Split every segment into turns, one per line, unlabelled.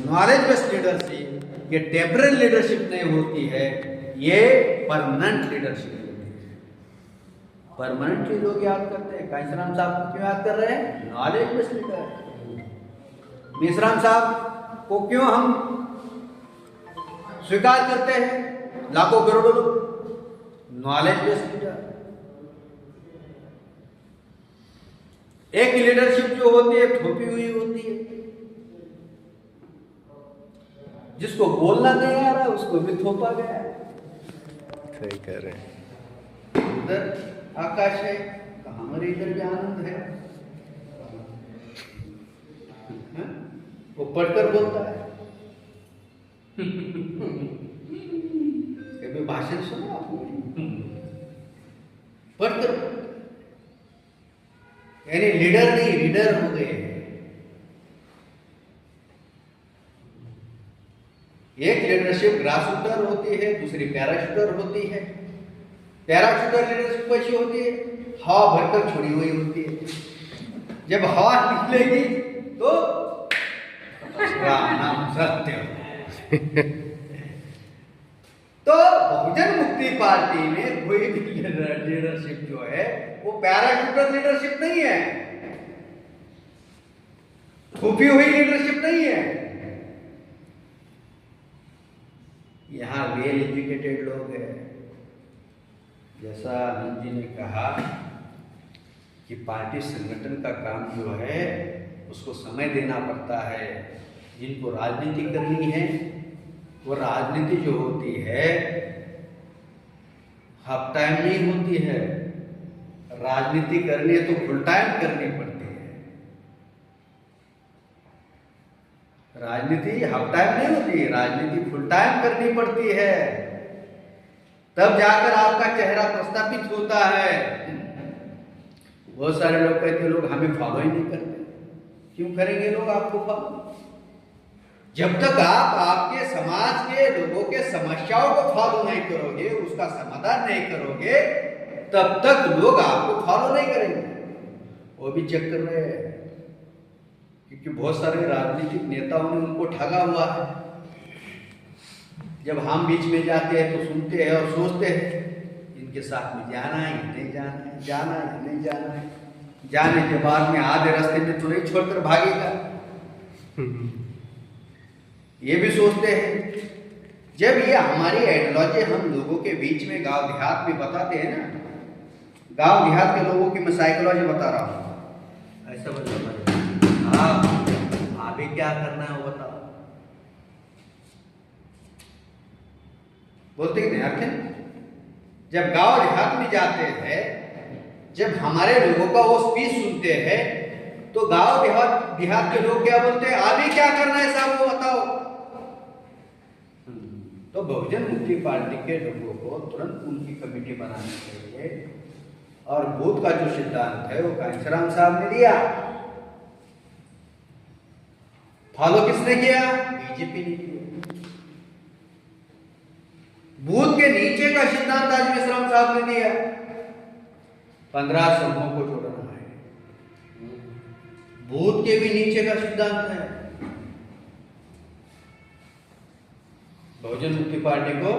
Knowledge based leadership ये temporary leadership नहीं होती है, ये परमानेंट लीडरशिप होती है। परमानेंटली लोग याद करते हैं। कांशीराम साहब को क्यों याद कर रहे हैं? Knowledge based leader. मेश्राम साहब को क्यों हम स्वीकार करते हैं? लाखों करोड़ों लोग, नॉलेज बेस्ड लीडर। एक लीडरशिप जो होती है थोपी हुई होती है, जिसको बोलना नहीं आ रहा उसको भी थोपा गया है।
सही कह रहे हैं।
उधर आकाश है, हमारे इधर भी आनंद है। वो पढ़कर बोलता है। कभी भाषण सुना आपने? पढ़कर, यानी लीडर नहीं रीडर हो गए। एक लीडरशिप ग्रासरूटर होती है, दूसरी पैराशूटर होती है। पैराशूटर लीडरशिप कैसी होती है? हवा भरकर छोड़ी हुई होती है। जब हवा निकलेगी तो राम नाम सत्य। तो बहुजन मुक्ति पार्टी में कोई भी लीडरशिप जो है वो पैराशूटर लीडरशिप नहीं है, छुपी हुई लीडरशिप नहीं है। यहाँ वेल एजुकेटेड लोग हैं। जैसा आनंद जी ने कहा कि पार्टी संगठन का काम जो है उसको समय देना पड़ता है। जिनको राजनीति करनी है वो राजनीति जो होती है हाफ टाइम नहीं होती है। राजनीति करनी है तो फुल टाइम करनी पड़ती है। राजनीति हाफ टाइम नहीं होती, राजनीति फुल टाइम करनी पड़ती है। तब जाकर आपका चेहरा प्रस्थापित होता है। बहुत सारे लोग कहते हैं लोग हमें फॉलो ही नहीं करते। क्यों करेंगे लोग आपको फॉलो? जब तक आप आपके समाज के लोगों के समस्याओं को फॉलो नहीं करोगे, उसका समाधान नहीं करोगे, तब तक लोग आपको फॉलो नहीं करेंगे। वो भी चेक कर रहे हैं, क्योंकि बहुत सारे राजनीतिक नेताओं ने उनको ठगा हुआ है। जब हम बीच में जाते हैं तो सुनते हैं और सोचते हैं इनके साथ में जाना है नहीं जाना है, जाना है नहीं जाना है। जाने के बाद में आधे रास्ते में तो नहीं छोड़कर भागेगा, ये भी सोचते हैं। जब ये हमारी आइडियोलॉजी हम लोगों के बीच में गांव देहात में बताते हैं ना, गांव देहात के लोगों की मैं साइकोलॉजी बता रहा हूँ, ऐसा बता आप अभी क्या करना है वो बताओ। बोलते कि नहीं अर्थ है। जब गांव देहात में जाते हैं, जब हमारे लोगों का वो स्पीच सुनते हैं, तो गांव देहात के लोग क्या बोलते हैं? अभी क्या करना है साहब वो बताओ। तो बहुजन मुक्ति पार्टी के लोगों को तुरंत उनकी कमेटी बनानी चाहिए। और बूथ का जो सिद्धांत है वो कांशीराम साहब ने दिया, फॉलो किसने किया? बीजेपी ने किया। बूथ के नीचे का सिद्धांत आज मेश्राम साहब ने दिया, 15 समूहों को जोड़ना है। बूथ के भी नीचे का सिद्धांत है। बहुजन मुक्ति पार्टी को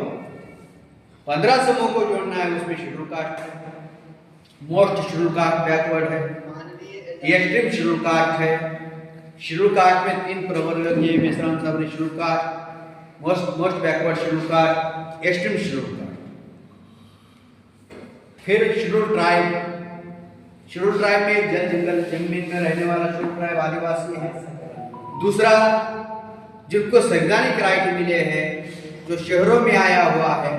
15 समूह को जोड़ना है। उसमें शेड्यूल कास्ट है, मोस्ट शेड्यूल कास्ट बैकवर्ड है, एक्सट्रीम शेड्यूल कास्ट है। शेड्यूल कास्ट में 3 प्रवर्ग ये मेश्राम साहब ने schedule caste, most backward schedule caste, extreme schedule caste. फिर शेड्यूल ट्राइब। शेड्यूल ट्राइब में जल जंगल जमीन में रहने वाला शेड्यूल ट्राइब आदिवासी है। दूसरा जिनको संवैधानिक राइट मिले हैं, जो शहरों में आया हुआ है,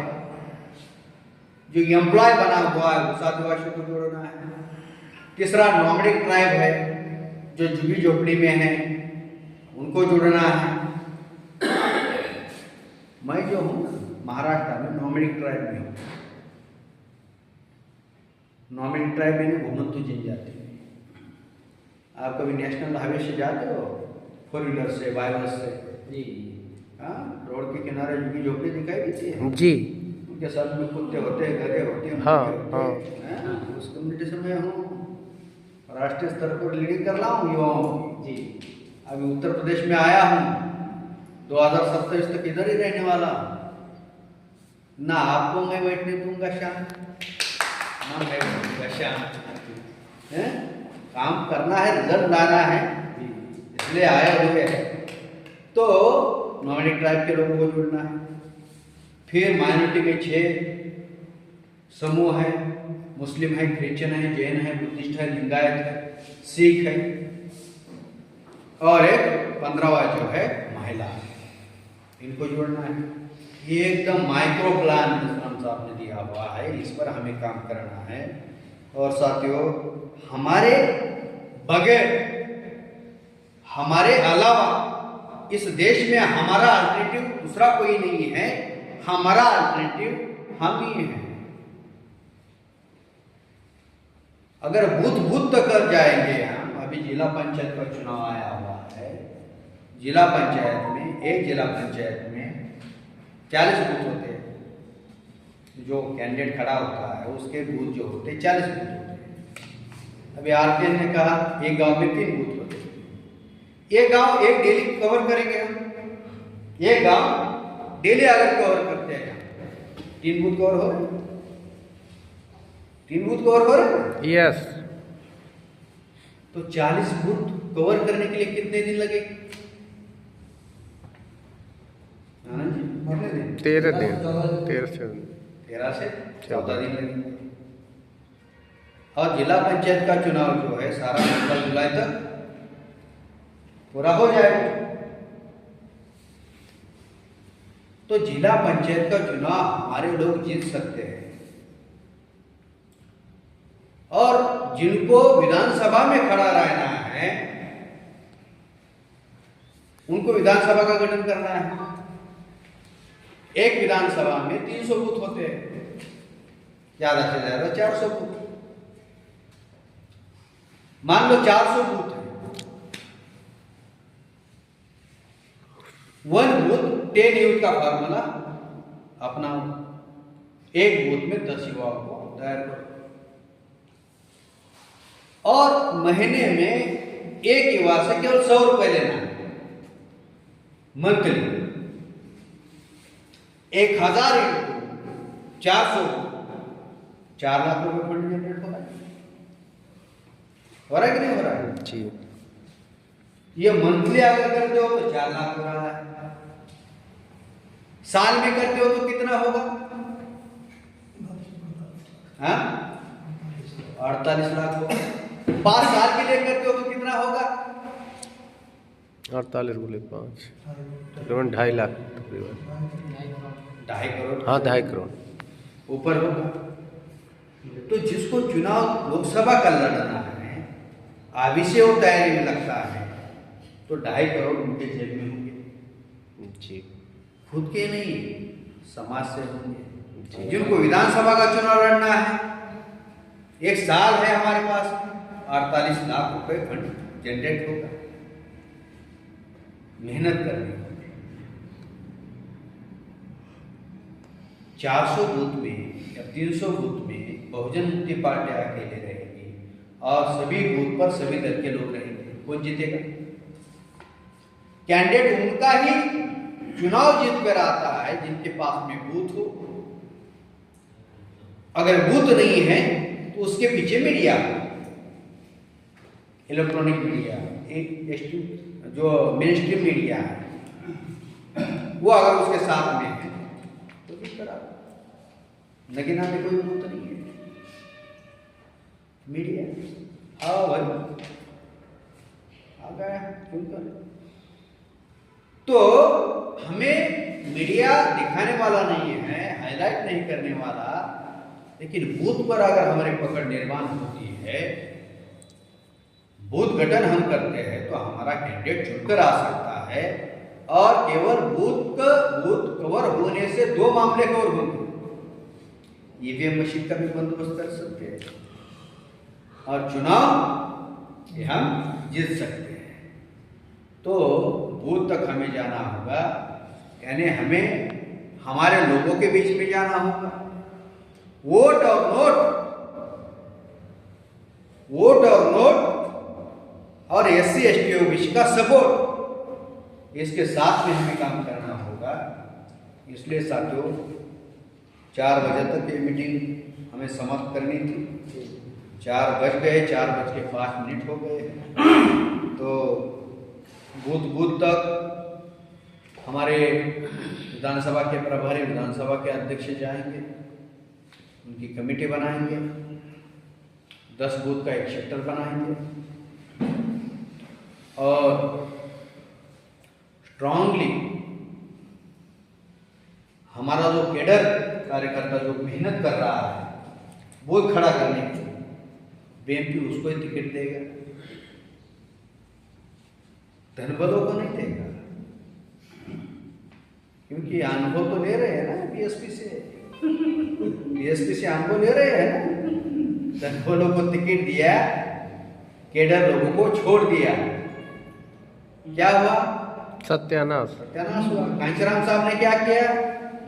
जो एम्प्लॉय बना हुआ है, उस आदिवासियों को जोड़ना है। तीसरा नॉमडिक ट्राइब है, जो झुग्गी झोपड़ी में है, उनको जोड़ना है। मैं जो हूँ महाराष्ट्र में नॉमडिक ट्राइब में हूँ। नॉमडिक ट्राइब में घुमंतु जनजाति। आप कभी नेशनल हाईवे से जाते हो, 4 व्हीलर से, बाय बस से? जी हाँ, रोड के किनारे झुग्गी झोपड़ी दिखाई देती है
जी।
उनके साथ में कुत्ते होते हैं, गधे होते हैं। हाँ। उस कम्युनिटी से मैं हूँ, राष्ट्रीय स्तर पर लीडिंग कर रहा हूँ युवाओं की। जी अभी उत्तर प्रदेश में आया हूँ, 2027 तक इधर ही रहने वाला हूं। ना आपको मैं बैठने दूंगा शाम, ना मैं बैठूंगा शाम। हैं? काम करना है, रिजल्ट लाना है, इसलिए आए हुए हैं। तो नॉमिनी ट्राइब के लोगों को जुड़ना है। फिर माइनॉरिटी में 6 समूह है, मुस्लिम है, क्रिश्चियन है, जैन है, बुद्धिस्ट है, लिंगायत है, सिख है, और एक 15वां जो है महिला है, इनको जोड़ना है। ये एकदम माइक्रो प्लान इस्लाम साहब ने दिया हुआ है, इस पर हमें काम करना है। और साथियों, हमारे बगैर, हमारे अलावा इस देश में हमारा अल्टरनेटिव दूसरा कोई नहीं है। हमारा अल्टरनेटिव हम ही हैं। अगर बूथ तक कर जाएंगे हम, अभी जिला पंचायत का चुनाव आया हुआ है, जिला पंचायत में, एक जिला पंचायत में 40 बूथ होते हैं। जो कैंडिडेट खड़ा होता है उसके बूथ जो होते हैं 40 बूथ होते हैं। अभी आरपीएन ने कहा एक गांव में 3 बूथ होते हैं। ये गांव एक डेली कवर करेंगे हम, ये गांव डेली अगर कवर करते हैं, 3 बूथ कवर हो रहे हैं, 3 बूथ कवर हो रहे हैं।
यस।
तो 40 बूथ कवर करने के लिए कितने दिन लगेंगे?
13 दिन,
13 से 14 दिन लगेंगे। और जिला पंचायत का चुनाव जो है सारा 15 जुलाई तक पूरा हो जाएगा। तो जिला पंचायत का चुनाव हमारे लोग जीत सकते हैं। और जिनको विधानसभा में खड़ा रहना है, उनको विधानसभा का गठन करना है। एक विधानसभा में 300 बूथ होते हैं, ज्यादा से ज्यादा 400 बूथ। मान लो 400 बूथ है, 1 बूथ 10 यूथ का फॉर्मूला अपनाओ। एक बूथ में 10 युवाओं को दायर करो, और महीने में एक युवा से केवल 100 रुपए लेना है मंथली। 1000 इंटू 400, 4 लाख रुपए फंड जनरेट हो रहा है कि नहीं हो रहा है
जी।
ये मंथली अगर करते हो तो 4 लाख हो रहा है। साल में करते हो तो कितना होगा? 48 लाख होगा। 5 साल के लिए करते हो तो कितना होगा?
48 गुणे 5 तकरीबन 2.5 लाख तकरीबन।
2.5 करोड़।
हाँ, 2.5 करोड़
ऊपर होगा। तो जिसको चुनाव लोकसभा का लड़ना है, अभी से वो तैयारी में लगता है, तो 2.5 करोड़ उनके जेब में होंगे
जी।
खुद के नहीं, समाज से होंगे। जिनको विधानसभा का चुनाव लड़ना है, 1 साल है हमारे पास, 48 लाख रुपए फंड जनरेट होगा। मेहनत करनी होगी। 400 बूथ में या 300 बूथ में बहुजन मुक्ति पार्टी अकेले रहेगी, और सभी बूथ पर सभी दल के लोग रहेंगे। कौन जीतेगा? कैंडिडेट उनका ही चुनाव जीत कर आता है जिनके पास में बूथ हो। अगर बूथ नहीं है तो उसके पीछे मीडिया, इलेक्ट्रॉनिक मीडिया, जो मेन स्ट्रीम मीडिया है, वो अगर उसके साथ में है तो भी खराब। लेकिन हमें कोई बूथ नहीं है, मीडिया हाँ भाई आ गया क्यों कर। तो हमें मीडिया दिखाने वाला नहीं है, हाईलाइट नहीं करने वाला, लेकिन बूथ पर अगर हमारी पकड़ निर्माण होती है, बूथ गठन हम करते हैं, तो हमारा कैंडिडेट चुनकर आ सकता है। और केवल बूथ कवर होने से 2 मामले कवर होंगे। ईवीएम मशीन का भी बंदोबस्त कर सकते हैं, और चुनाव ये हम जीत सकते हैं। तो बूथ तक हमें जाना होगा, यानी हमें हमारे लोगों के बीच में जाना होगा। वोट और नोट और SC ST OBC का सपोर्ट, इसके साथ में हमें काम करना होगा। इसलिए साथियों 4 बजे तक ये मीटिंग हमें समाप्त करनी थी। 4 बज गए, 4:05 हो गए। तो बूथ तक हमारे विधानसभा के प्रभारी, विधानसभा के अध्यक्ष जाएंगे, उनकी कमेटी बनाएंगे, 10 बूथ का एक सेक्टर बनाएंगे और स्ट्रांगली हमारा जो कैडर कार्यकर्ता जो मेहनत कर रहा है वो खड़ा करने के लिए बीएमपी उसको ही टिकट देगा, धनबलों को नहीं देगा। क्योंकि अनुभव तो ले रहे हैं ना बीएसपी से अनुभव ले रहे हैं ना। धनबलों को टिकट दिया, कैडर लोगों को छोड़ दिया, क्या हुआ?
सत्यानाश
हुआ। कांचीराम साहब ने क्या किया?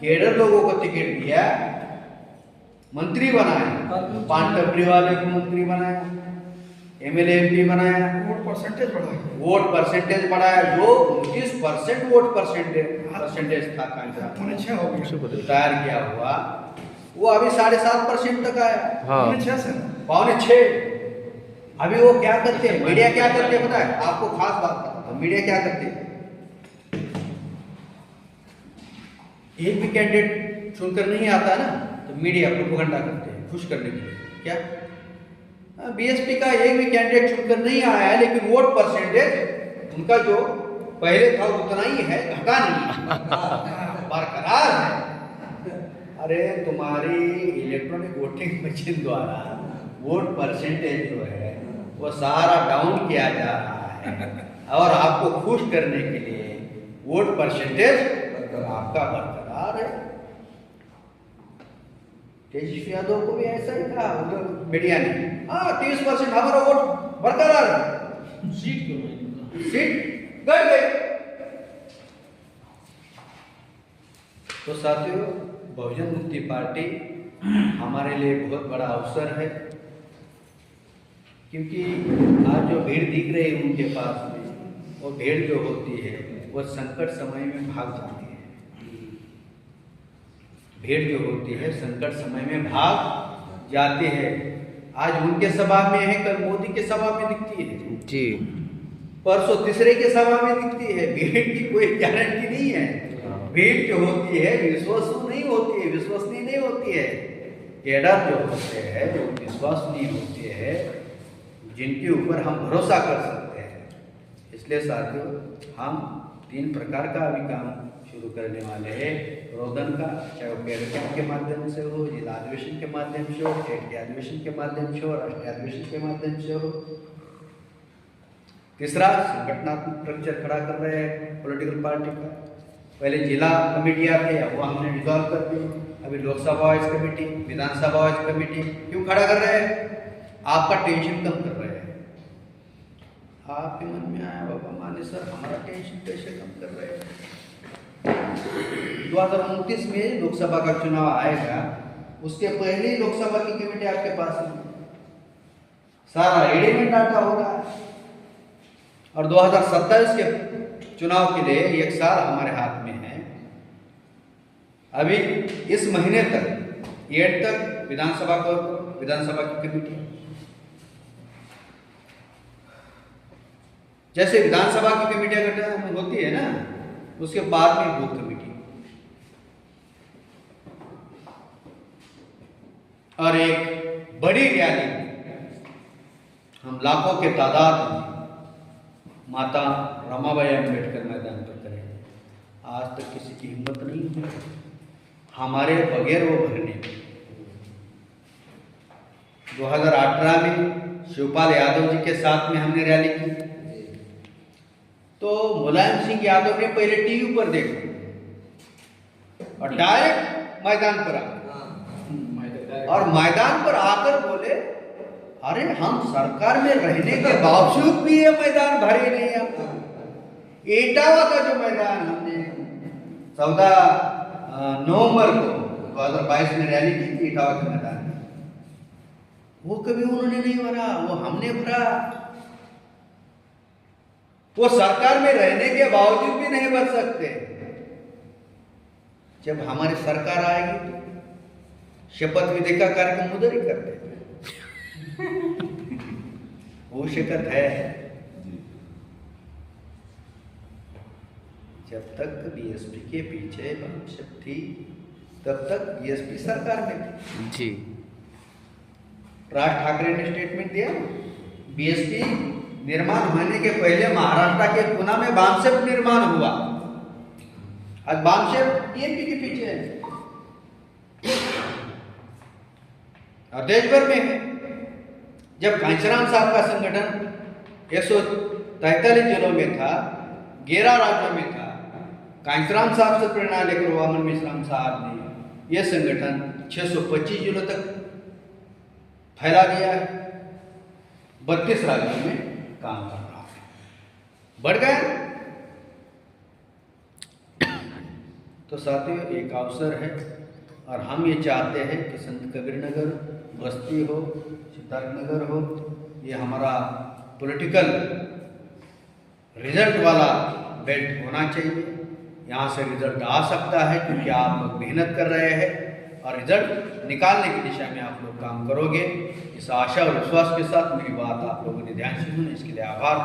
कैडर लोगों को टिकट दिया, मंत्री बनाया, 5 टपरी वाले को मंत्री बनाया, एमएलए एमपी बनाया, वोट परसेंटेज बढ़ाया। जो 29% वोट परसेंटेज था कांचीराम रिटायर किया हुआ, वो अभी 7.5% तक आया।
हाँ।
5.6। अभी वो क्या करते हैं, मीडिया क्या करते हैं पता है आपको? खास बात पता है, मीडिया क्या करते हैं? एक भी कैंडिडेट चुनकर नहीं आता ना तो मीडिया प्रोपेगेंडा करते हैं खुश करने के लिए। क्या बीएसपी का एक भी कैंडिडेट चुनकर नहीं आया है, लेकिन वोट परसेंटेज उनका जो पहले था उतना ही है, घटा नहीं, बरकरार है। अरे तुम्हारी इलेक्ट्रॉनिक वोटिंग मशीन द्वारा वोट परसेंटेज जो है वो सारा डाउन किया जा रहा है और आपको खुश करने के लिए वोट परसेंटेज आपका बरकरार है। तेजस्वी यादव को भी ऐसा ही कहा मतलब मीडिया ने, 30% हमारा वोट बरकरार है, सीट गई। तो साथियों बहुजन मुक्ति पार्टी हमारे लिए बहुत बड़ा अवसर है, क्योंकि आज जो भीड़ दिख रही है उनके पास में, वो भीड़ जो होती है वो संकट समय में भाग जाती है। भीड़ जो होती है संकट समय में भाग जाती है। आज उनके सभा में है, कल मोदी के सभा में दिखती है
जी,
परसों तीसरे के सभा में दिखती है। भीड़ की कोई गारंटी नहीं है। भीड़ जो होती है विश्वसनीय नहीं होती है। कैडर जो होते हैं जो विश्वसनीय होते हैं, जिनके ऊपर हम भरोसा कर सकते हैं। इसलिए साथियों हम 3 प्रकार का अभी काम शुरू करने वाले हैं। रोदन का, चाहे वो कैडर कैंप के माध्यम से हो, जिला अधिवेशन के माध्यम से हो, स्टेट के अधिवेशन के माध्यम से हो, राष्ट्रीय अधिवेशन के माध्यम से हो। तीसरा संगठनात्मक स्ट्रक्चर खड़ा कर रहे हैं पॉलिटिकल पार्टी का। पहले जिला कमेटियाँ थे, अब वो हमने डिसॉल्व कर दी। अभी लोकसभा वाइज कमेटी, विधानसभा वाइज कमेटी। क्यों खड़ा कर रहे हैं? आपका टेंशन कम कर रहे हैं। आपके मन में आया बाबा माने सर हमारा टेंशन कैसे कम कर रहे हैं? 2029 में लोकसभा का चुनाव आएगा, उसके पहले ही लोकसभा की कमेटी आपके पास है, सारा रेडीमेड डाटा होगा। और 2027 के चुनाव के लिए 1 साल हमारे हाथ में है। अभी इस महीने तक 8 तक विधानसभा की कमेटी, जैसे विधानसभा की कमेटियां गठन होती है ना, उसके बाद में बूथ कमेटी और एक बड़ी रैली हम लाखों के तादाद में माता रमाबाई अम्बेडकर मैदान पर करेंगे। आज तक किसी की हिम्मत नहीं हुई हमारे बगैर वो भरने की। 2018 में शिवपाल यादव जी के साथ में हमने रैली की, तो मुलायम सिंह यादव ने पहले टीवी पर देखा और डायरेक्ट मैदान पर आ, और मैदान पर आकर बोले, अरे हम सरकार में रहने के बावजूद भी ये मैदान भरे नहीं। अब इटावा का जो मैदान हमने 14 नवंबर को 2022 में रैली की थी इटावा के मैदान में, वो कभी उन्होंने नहीं भरा, वो हमने भरा। वो सरकार में रहने के बावजूद भी नहीं बढ़ सकते। जब हमारी सरकार आएगी तो शपथ विधि का कार्यक्रम उधर ही करते वो शिकत है। जब तक बीएसपी के पीछे भाजपा थी तब तक बीएसपी सरकार में थी
जी।
राज ठाकरे ने स्टेटमेंट दिया, बीएसपी निर्माण होने के पहले महाराष्ट्र के पुणे में बामसेप निर्माण हुआ। आज बामसेप बीएसपी के पीछे है और देश भर में है। जब घनश्याम साहब का संगठन 143 जिलों में था, 11 राज्यों में था, घनश्याम साहब से प्रेरणा लेकर वामन मिश्राम साहब ने यह संगठन 625 जिलों तक फैला गया है, 32 राज्यों में काम कर रहा है, बढ़ गया। तो साथियों, एक अवसर है और हम ये चाहते हैं कि संत कबीरनगर, बस्ती हो, सिद्धार्थनगर हो, ये हमारा पॉलिटिकल रिजल्ट वाला बेल्ट होना चाहिए। यहाँ से रिजल्ट आ सकता है क्योंकि आप लोग मेहनत कर रहे हैं और रिजल्ट निकालने की दिशा में आप लोग काम करोगे। इस आशा और विश्वास के साथ मेरी बात आप लोगों ने ध्यान से सुनी, इसके लिए आभार।